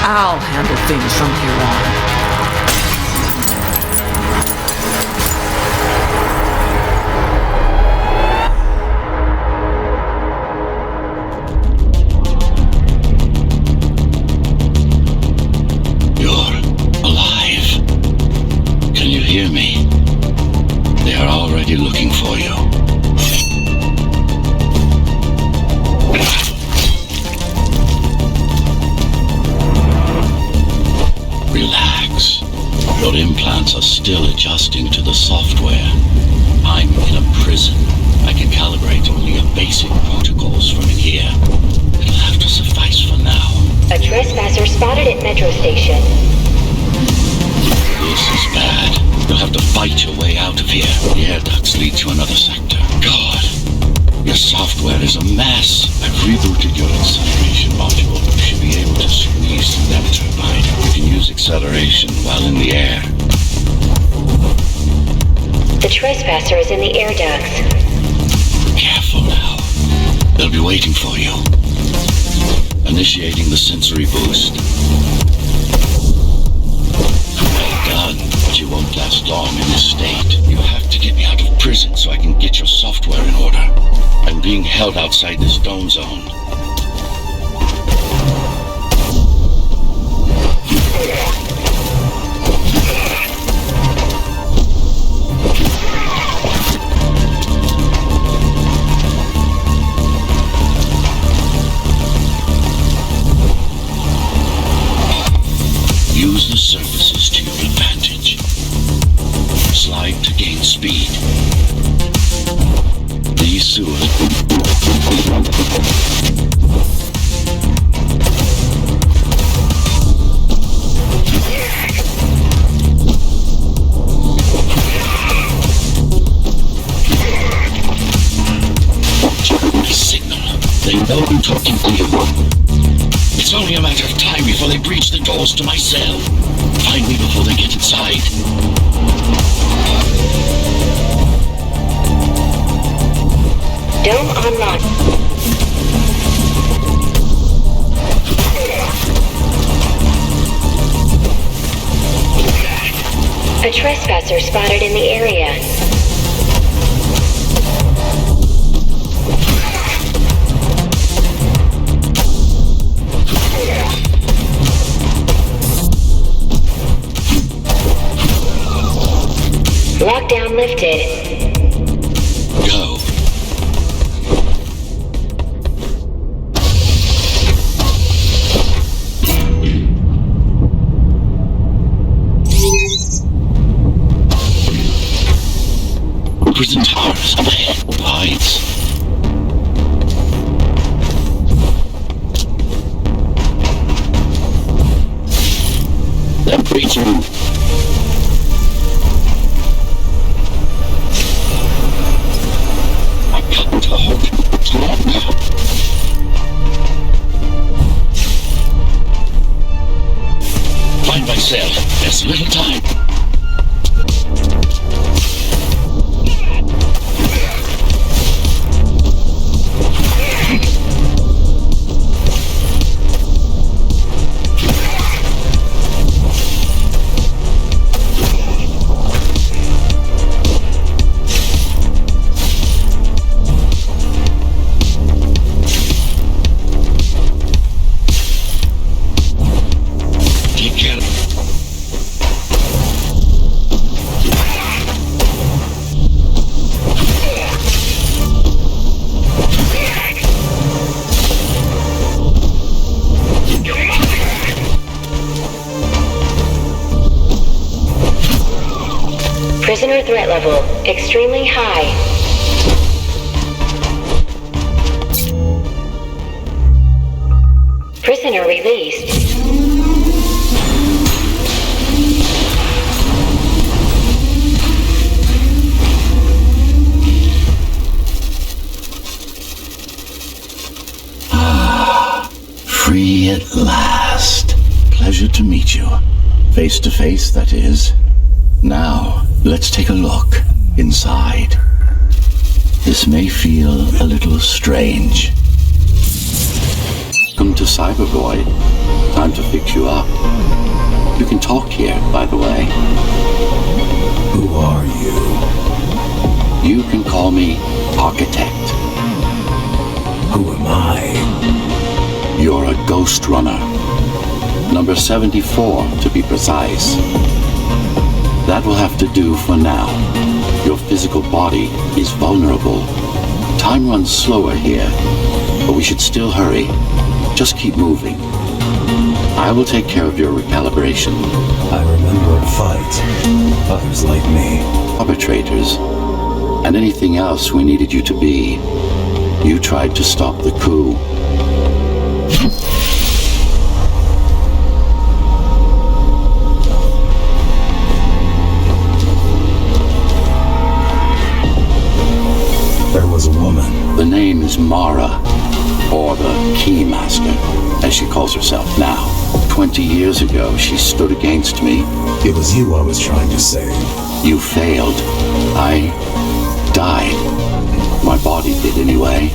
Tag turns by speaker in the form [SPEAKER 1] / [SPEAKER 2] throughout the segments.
[SPEAKER 1] I'll handle things from here on.
[SPEAKER 2] Hear me. They are already looking for you. Relax. Your implants are still adjusting to the software. I'm in a prison. I can calibrate only a basic protocols from in here. It'll have to suffice for now.
[SPEAKER 3] A trespasser spotted at Metro Station.
[SPEAKER 2] This is bad. You'll have to fight your way out of here. The air ducts lead to another sector. God, your software is a mess. I've rebooted your acceleration module. You should be able to squeeze through that turbine. You can use acceleration while in the air.
[SPEAKER 3] The trespasser is in the air ducts.
[SPEAKER 2] Careful now. They'll be waiting for you. Initiating the sensory boost. You won't last long in this state. You have to get me out of prison so I can get your software in order. I'm being held outside this dome zone. Use the surfaces to your advantage. Slide to gain speed. These sewers. Signal. They know I'm talking to you. It's only a matter of time before they breach the doors to my cell. Find me before they get inside.
[SPEAKER 3] Dome unlocked. A trespasser spotted in the area. Lockdown lifted.
[SPEAKER 2] Go. Prison towers ahead. Lights. Then breach through. Find my cell. There's little time.
[SPEAKER 3] Prisoner threat level extremely high. Prisoner released.
[SPEAKER 2] Free at last. Pleasure to meet you. Face to face, that is. Now, let's take a look inside. This may feel a little strange. to Cybervoid. Time to fix you up. You can talk here, by the way.
[SPEAKER 4] Who are you?
[SPEAKER 2] You can call me Architect.
[SPEAKER 4] Who am I?
[SPEAKER 2] You're a Ghostrunner. Number 74, to be precise. That will have to do for now. Your physical body is vulnerable. Time runs slower here, but we should still hurry. Just keep moving. I will take care of your recalibration.
[SPEAKER 4] I remember a fight. Others like me.
[SPEAKER 2] Arbitrators, and anything else we needed you to be. You tried to stop the coup.
[SPEAKER 4] There was a woman.
[SPEAKER 2] The name is Mara, or the Keymaster, as she calls herself now. 20 years ago, she stood against me.
[SPEAKER 4] It was you I was trying to save.
[SPEAKER 2] You failed. I died. My body did anyway.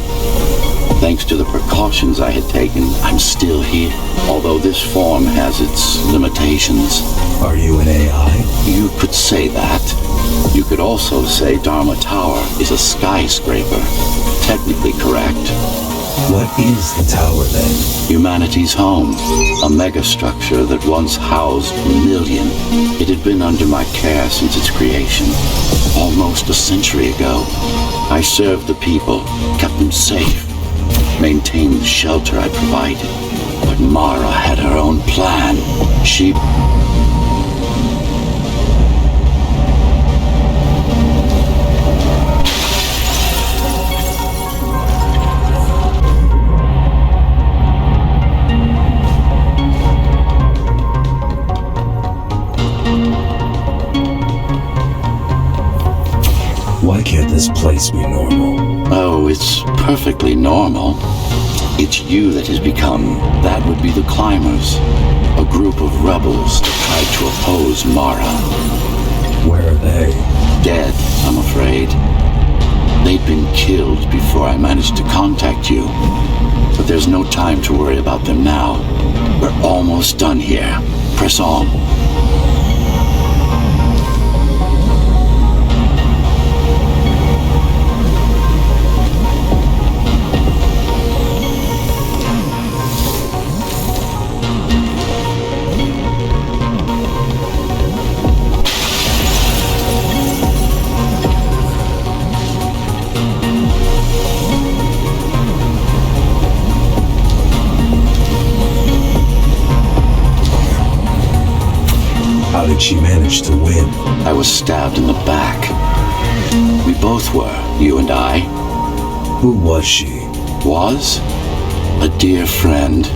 [SPEAKER 2] Thanks to the precautions I had taken, I'm still here. Although this form has its limitations.
[SPEAKER 4] Are you an AI?
[SPEAKER 2] You could say that. You could also say Dharma Tower is a skyscraper. Technically correct.
[SPEAKER 4] What is the tower then?
[SPEAKER 2] Humanity's home. A megastructure that once housed a million. It had been under my care since its creation. Almost a century ago. I served the people, kept them safe, maintained the shelter I provided. But Mara had her own plan. She...
[SPEAKER 4] Why can't this place be normal?
[SPEAKER 2] Oh, it's perfectly normal. It's you that has become. That would be the Climbers. A group of rebels that tried to oppose Mara.
[SPEAKER 4] Where are they?
[SPEAKER 2] Dead, I'm afraid. They'd been killed before I managed to contact you. But there's no time to worry about them now. We're almost done here. Press on.
[SPEAKER 4] How did she manage to win?
[SPEAKER 2] I was stabbed in the back. We both were, you and I.
[SPEAKER 4] Who was she?
[SPEAKER 2] Was? A dear friend.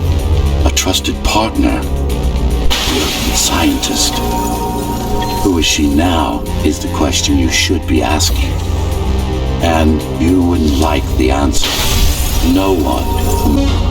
[SPEAKER 2] A trusted partner. Brilliant scientist. Who is she now is the question you should be asking. And you wouldn't like the answer. No one.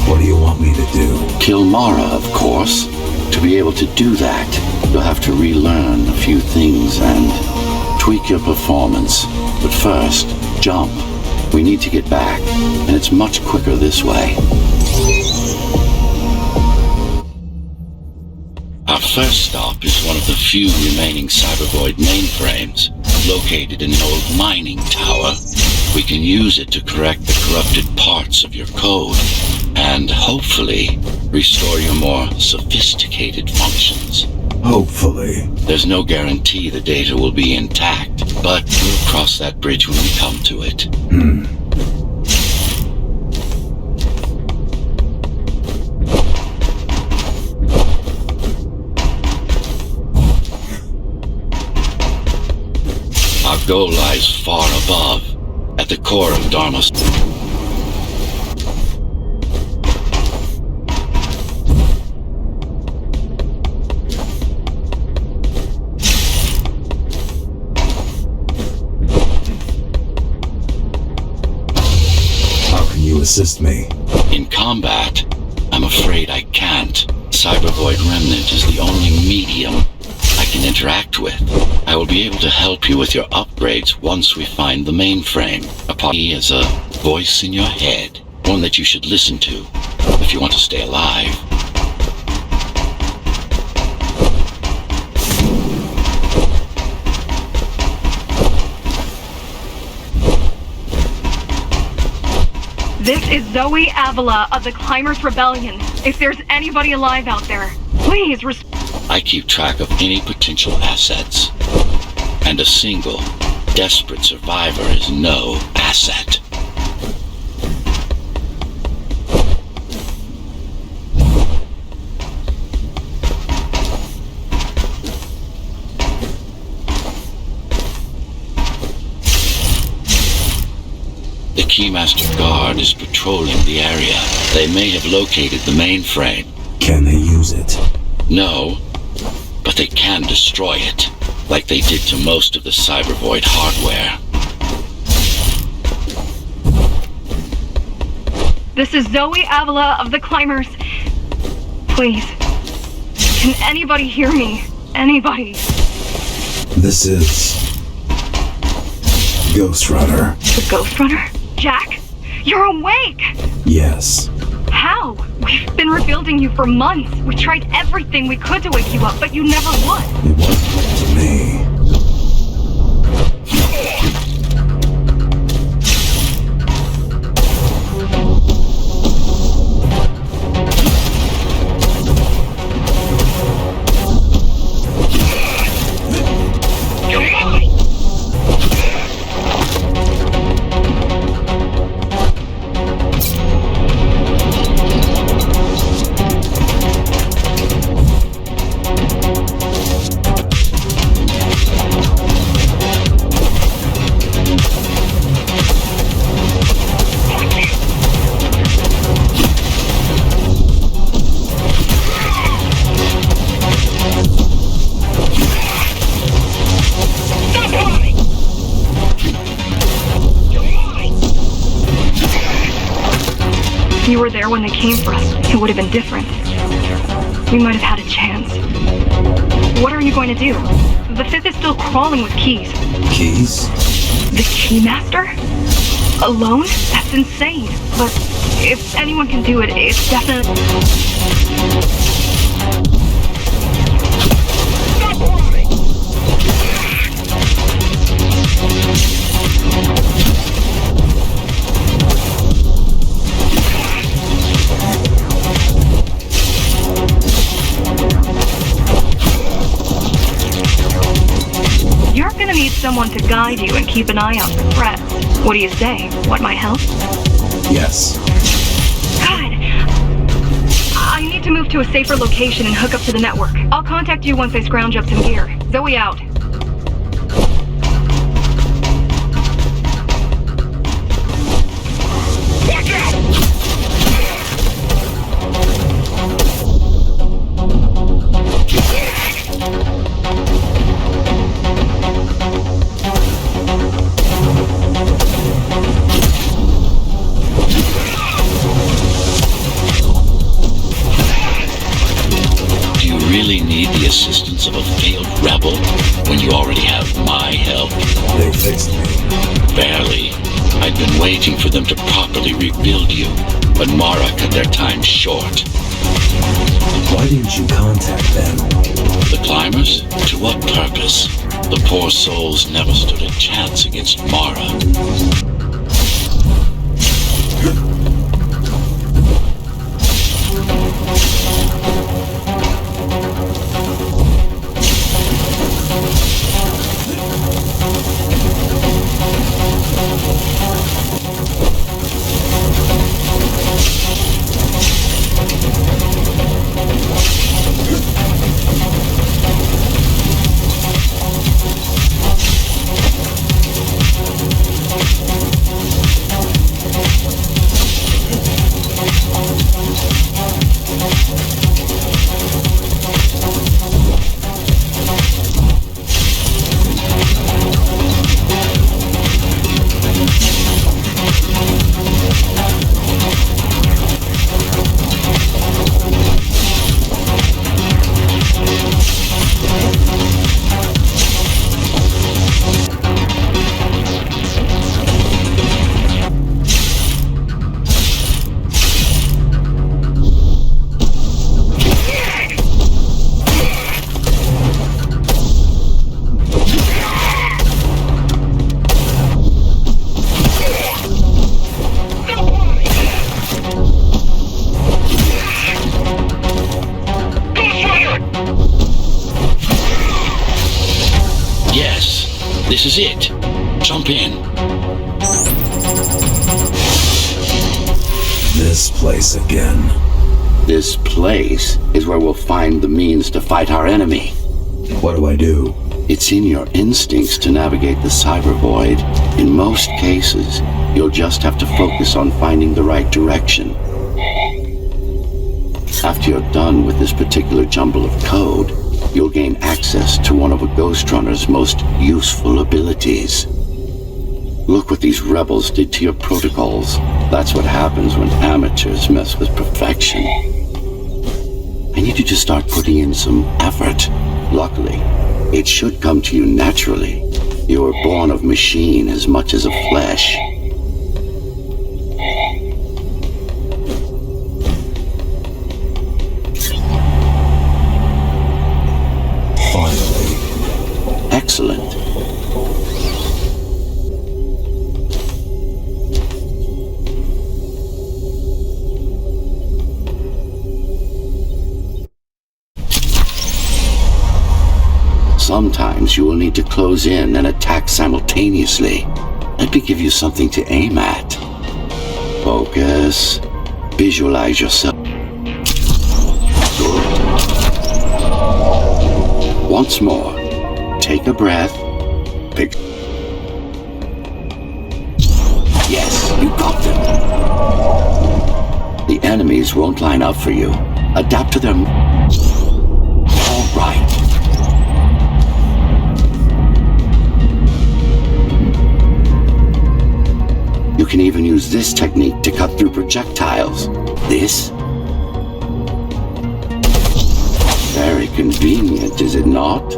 [SPEAKER 4] What do you want me to do?
[SPEAKER 2] Kill Mara, of course. To be able to do that, you'll have to relearn a few things and tweak your performance. But first, jump. We need to get back, and it's much quicker this way. Our first stop is one of the few remaining Cybervoid mainframes, located in an old mining tower. We can use it to correct the corrupted parts of your code, and hopefully restore your more sophisticated functions.
[SPEAKER 4] Hopefully.
[SPEAKER 2] There's no guarantee the data will be intact, but we'll cross that bridge when we come to it. Our goal lies far above, at the core of Dharma.
[SPEAKER 4] assist me?
[SPEAKER 2] In combat, I'm afraid I can't. Cybervoid Remnant is the only medium I can interact with. I will be able to help you with your upgrades once we find the mainframe. A party is a voice in your head, one that you should listen to if you want to stay alive.
[SPEAKER 5] This is Zoe Avila of the Climbers Rebellion. If there's anybody alive out there, please
[SPEAKER 2] I keep track of any potential assets. And a single, desperate survivor is no asset. The Keymaster Guard is patrolling the area. They may have located the mainframe.
[SPEAKER 4] Can they use it?
[SPEAKER 2] No, but they can destroy it, like they did to most of the Cybervoid hardware.
[SPEAKER 5] This is Zoe Avila of the Climbers. Please, can anybody hear me? Anybody?
[SPEAKER 4] This is Ghostrunner.
[SPEAKER 5] The Ghostrunner? Jack? You're awake!
[SPEAKER 4] Yes.
[SPEAKER 5] How? We've been rebuilding you for months. We tried everything we could to wake you up, but you never would.
[SPEAKER 4] It wasn't up to me.
[SPEAKER 5] If you were there when they came for us, it would have been different. We might have had a chance. What are you going to do? The Fifth is still crawling with keys.
[SPEAKER 4] Keys?
[SPEAKER 5] The Keymaster? Alone? That's insane. But if anyone can do it, it's definitely... You're gonna need someone to guide you and keep an eye out for threats. What do you say? Want my help?
[SPEAKER 4] Yes.
[SPEAKER 5] God! I need to move to a safer location and hook up to the network. I'll contact you once I scrounge up some gear. Zoe out. Watch out!
[SPEAKER 2] Really need the assistance of a failed rebel when you already have my help?
[SPEAKER 4] They fixed me.
[SPEAKER 2] Barely. I'd been waiting for them to properly rebuild you, but Mara cut their time short.
[SPEAKER 4] Why didn't you contact them?
[SPEAKER 2] The climbers? To what purpose? The poor souls never stood a chance against Mara. This is it. Jump in.
[SPEAKER 4] This place again.
[SPEAKER 2] This place is where we'll find the means to fight our enemy.
[SPEAKER 4] What do I do?
[SPEAKER 2] It's in your instincts to navigate the cyber void. In most cases, you'll just have to focus on finding the right direction. After you're done with this particular jumble of code, you'll gain access to one of a Ghostrunner's most useful abilities. Look what these rebels did to your protocols. That's what happens when amateurs mess with perfection. I need you to start putting in some effort. Luckily, it should come to you naturally. You were born of machine as much as of flesh.
[SPEAKER 4] Finally.
[SPEAKER 2] Excellent. Sometimes you will need to close in and attack simultaneously. Let me give you something to aim at. Focus. Visualize yourself. Good. Once more. Take a breath. Pick. Yes, you got them. The enemies won't line up for you. Adapt to them. All right. You can even use this technique to cut through projectiles. This? Very convenient, is it not?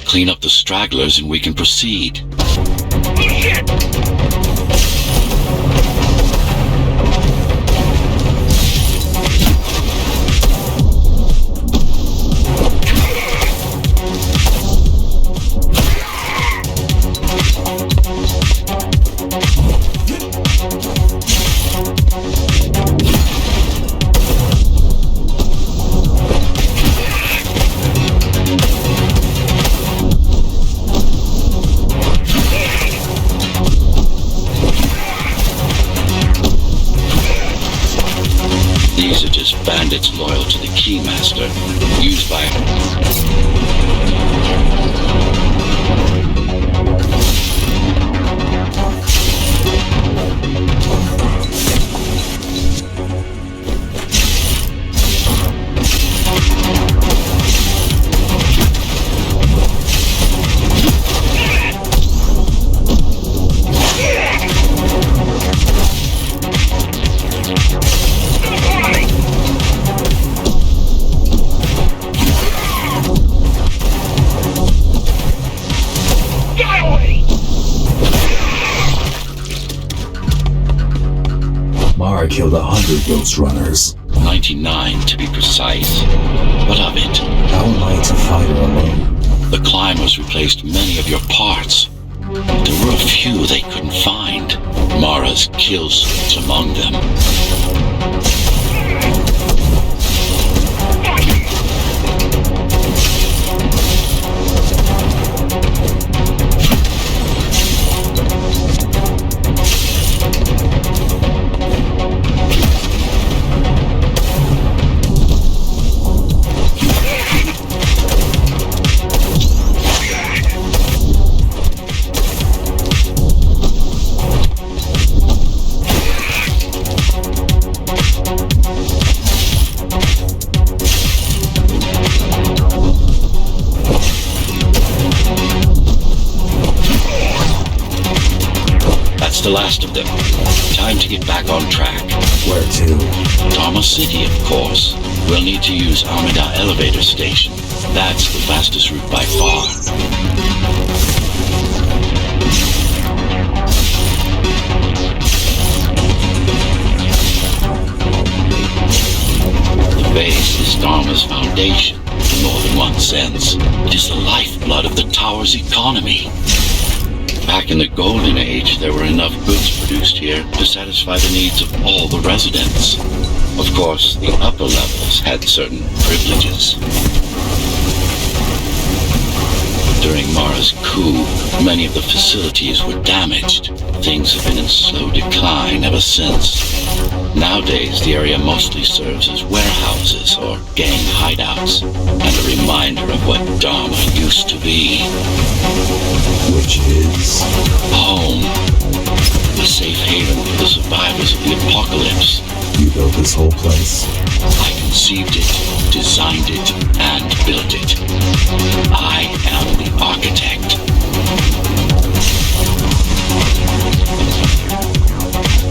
[SPEAKER 2] Clean up the stragglers and we can proceed. These are just bandits loyal to the Keymaster, used by...
[SPEAKER 4] Mara killed 100 Ghostrunners.
[SPEAKER 2] 99 to be precise. What of it?
[SPEAKER 4] How am I to fight her alone?
[SPEAKER 2] The climbers replaced many of your parts. There were a few they couldn't find. Mara's kill switch among them. The last of them. Time to get back on track.
[SPEAKER 4] Where to?
[SPEAKER 2] Dharma City, of course. We'll need to use Amida Elevator Station. That's the fastest route by far. The base is Dharma's foundation, in more than one sense. It is the lifeblood of the tower's economy. Back in the Golden Age, there were enough goods produced here to satisfy the needs of all the residents. Of course, the upper levels had certain privileges. During Mara's coup, many of the facilities were damaged. Things have been in slow decline ever since. Nowadays, the area mostly serves as warehouses or gang hideouts, and a reminder of what Dharma used to be.
[SPEAKER 4] Which is?
[SPEAKER 2] Home. The safe haven for the survivors of the apocalypse.
[SPEAKER 4] You built this whole place?
[SPEAKER 2] I conceived it, designed it, and built it. I am the architect.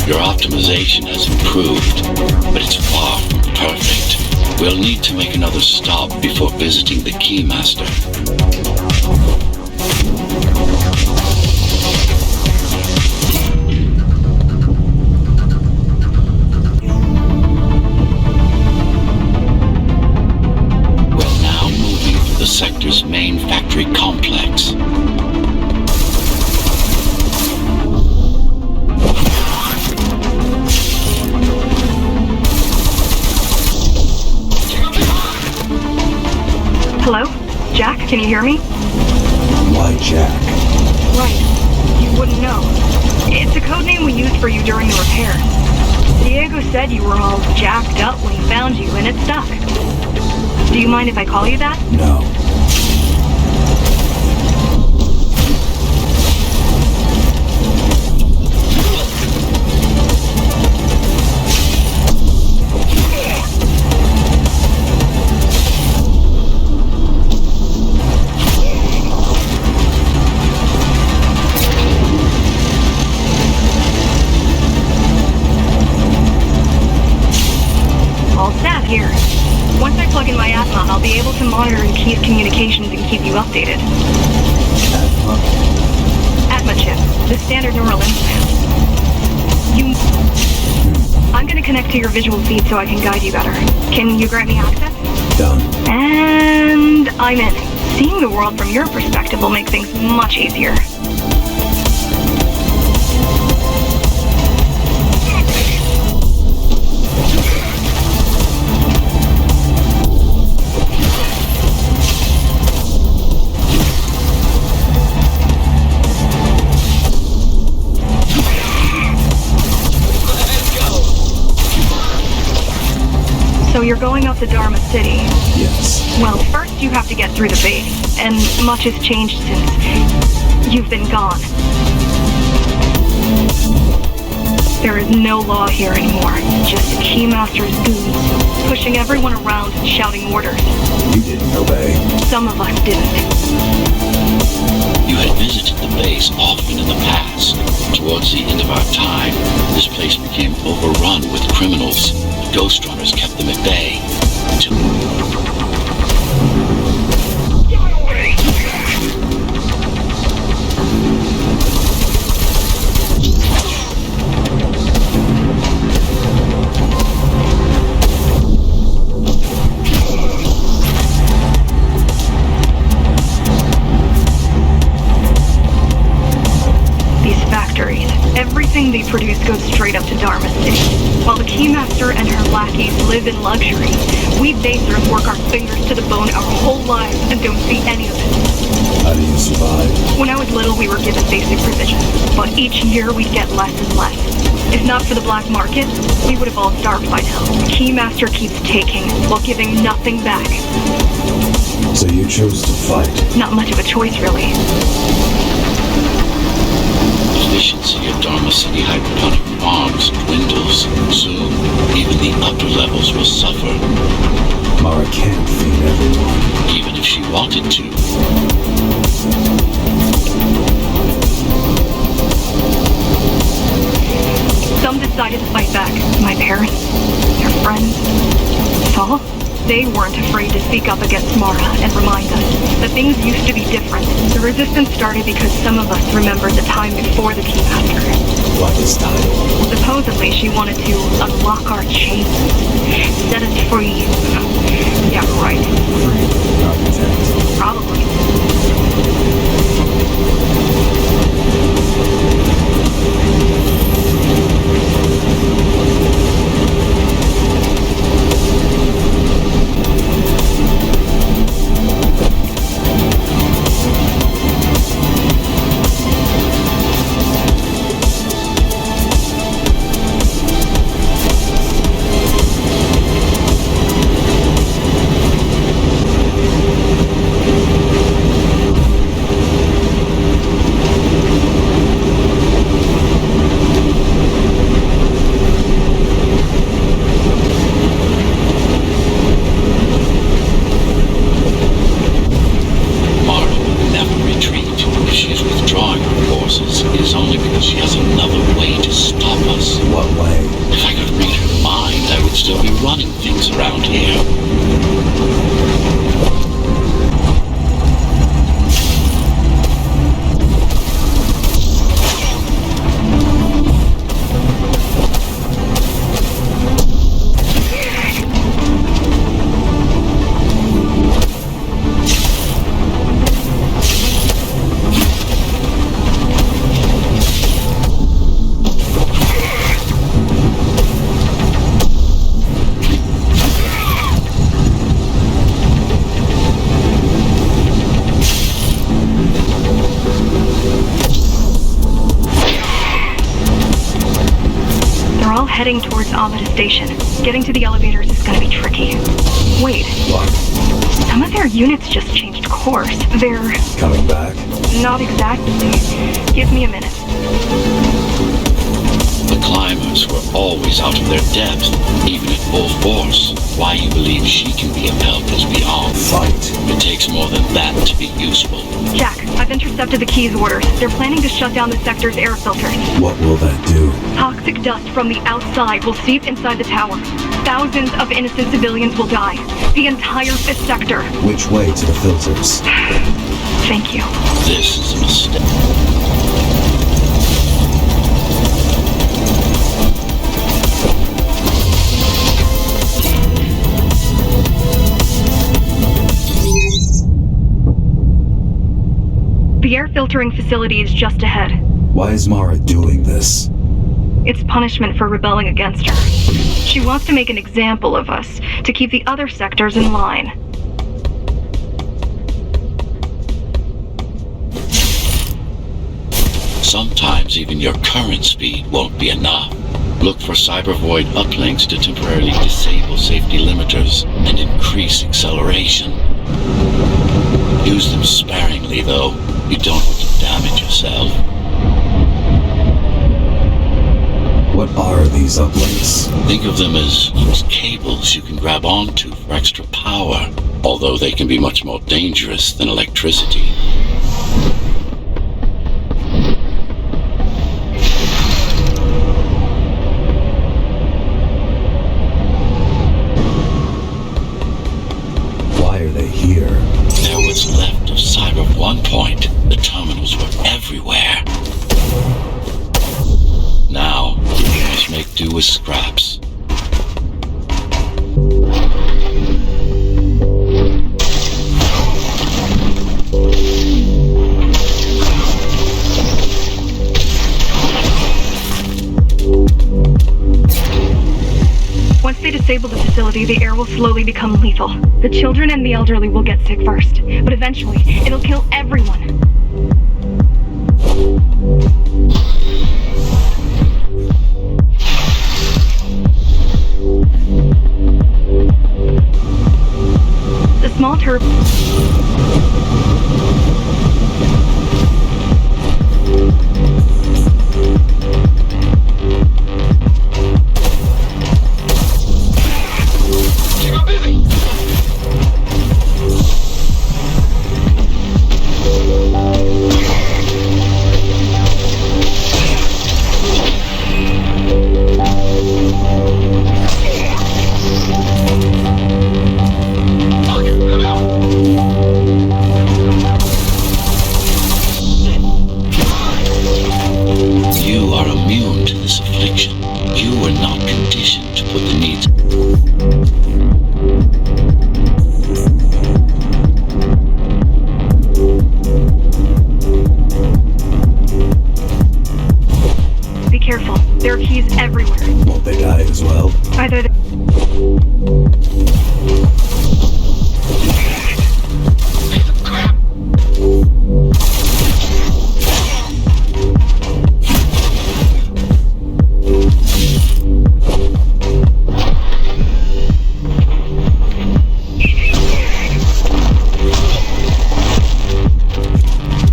[SPEAKER 2] Your optimization has improved, but it's far from perfect. We'll need to make another stop before visiting the Keymaster. We're now moving through the sector's main factory complex.
[SPEAKER 5] Hello? Jack, can you hear me?
[SPEAKER 4] Why Jack?
[SPEAKER 5] Right. You wouldn't know. It's a code name we used for you during the repairs. Diego said you were all jacked up when he found you, and it stuck. Do you mind if I call you that?
[SPEAKER 4] No.
[SPEAKER 5] Here. Once I plug in my Atma, I'll be able to monitor the Key's communications and keep you updated. Atma chip, the standard neural implant. I'm gonna connect to your visual feed so I can guide you better. Can you grant me access?
[SPEAKER 4] Done.
[SPEAKER 5] And I'm in. Seeing the world from your perspective will make things much easier. So you're going up to Dharma City?
[SPEAKER 4] Yes.
[SPEAKER 5] Well, first you have to get through the base, and much has changed since you've been gone. There is no law here anymore, just Keymaster's goons, pushing everyone around and shouting orders.
[SPEAKER 4] You didn't obey.
[SPEAKER 5] Some of us didn't.
[SPEAKER 2] You had visited the base often in the past. Towards the end of our time, this place became overrun with criminals. Ghostrunners kept them at bay.
[SPEAKER 5] Everything they produce goes straight up to Dharma City. While the Keymaster and her lackeys live in luxury, we basers work our fingers to the bone our whole lives and don't see any of it.
[SPEAKER 4] How do you survive?
[SPEAKER 5] When I was little, we were given basic provisions, but each year we'd get less and less. If not for the black market, we would have all starved by now. The Keymaster keeps taking, while giving nothing back.
[SPEAKER 4] So you chose to fight?
[SPEAKER 5] Not much of a choice, really.
[SPEAKER 2] Efficiency of Dharma City hydroponic farms dwindles. Soon, even the upper levels will suffer.
[SPEAKER 4] Mara can't feed everyone.
[SPEAKER 2] Even if she wanted to.
[SPEAKER 5] Some decided to fight back. My parents, their friends, Saul. They weren't afraid to speak up against Mara and remind us that things used to be different. The resistance started because some of us remembered the time before the Keymaster.
[SPEAKER 4] What is time?
[SPEAKER 5] Supposedly she wanted to unlock our chains, set us free. Yeah, right.
[SPEAKER 4] Free the architect.
[SPEAKER 5] Probably. heading towards Amada Station. Getting to the elevators is gonna be tricky. Wait,
[SPEAKER 4] What?
[SPEAKER 5] some of their units just changed course. They're
[SPEAKER 4] Coming back?
[SPEAKER 5] not exactly. Give me a minute.
[SPEAKER 2] The climbers were always out of their depth, even at full force. Why you believe she can be of help is beyond.
[SPEAKER 4] Fight.
[SPEAKER 2] It takes more than that to be useful.
[SPEAKER 5] Jack, I've intercepted the Key's orders. They're planning to shut down the sector's air filters.
[SPEAKER 4] What will that do?
[SPEAKER 5] Toxic dust from the outside will seep inside the tower. Thousands of innocent civilians will die. The entire 5th sector.
[SPEAKER 4] Which way to the filters?
[SPEAKER 5] Thank you.
[SPEAKER 2] This is a mistake.
[SPEAKER 5] The air filtering facility is just ahead.
[SPEAKER 4] Why is Mara doing this?
[SPEAKER 5] It's punishment for rebelling against her. She wants to make an example of us, to keep the other sectors in line.
[SPEAKER 2] Sometimes even your current speed won't be enough. Look for cybervoid uplinks to temporarily disable safety limiters and increase acceleration. Use them sparingly, though. You don't want to damage yourself.
[SPEAKER 4] What are these uplinks?
[SPEAKER 2] Think of them as cables you can grab onto for extra power, although they can be much more dangerous than electricity.
[SPEAKER 4] Why are they here?
[SPEAKER 2] They're what's left of Cyber 1 Point. The terminals were everywhere. Now, you must make do with scraps.
[SPEAKER 5] Once they disable the facility, the air will slowly become lethal. The children and the elderly will get sick first, but eventually, it'll kill everyone. The small turb...
[SPEAKER 2] You are immune to this affliction. You were not conditioned to put the needs.
[SPEAKER 5] Be careful. There are keys everywhere.
[SPEAKER 4] Won't they die as well?
[SPEAKER 5] Either they...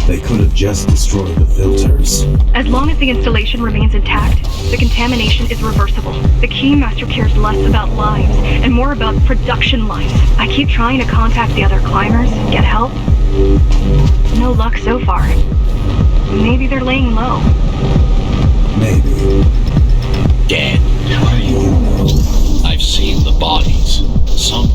[SPEAKER 4] They could have just destroyed the filters.
[SPEAKER 5] As long as the installation remains intact, the contamination is reversible. The Keymaster cares less about lives and more about production lines. I keep trying to contact the other climbers, get help. No luck so far. Maybe they're laying low.
[SPEAKER 4] Maybe.
[SPEAKER 2] Dead.
[SPEAKER 4] How do you know?
[SPEAKER 2] I've seen the bodies. Some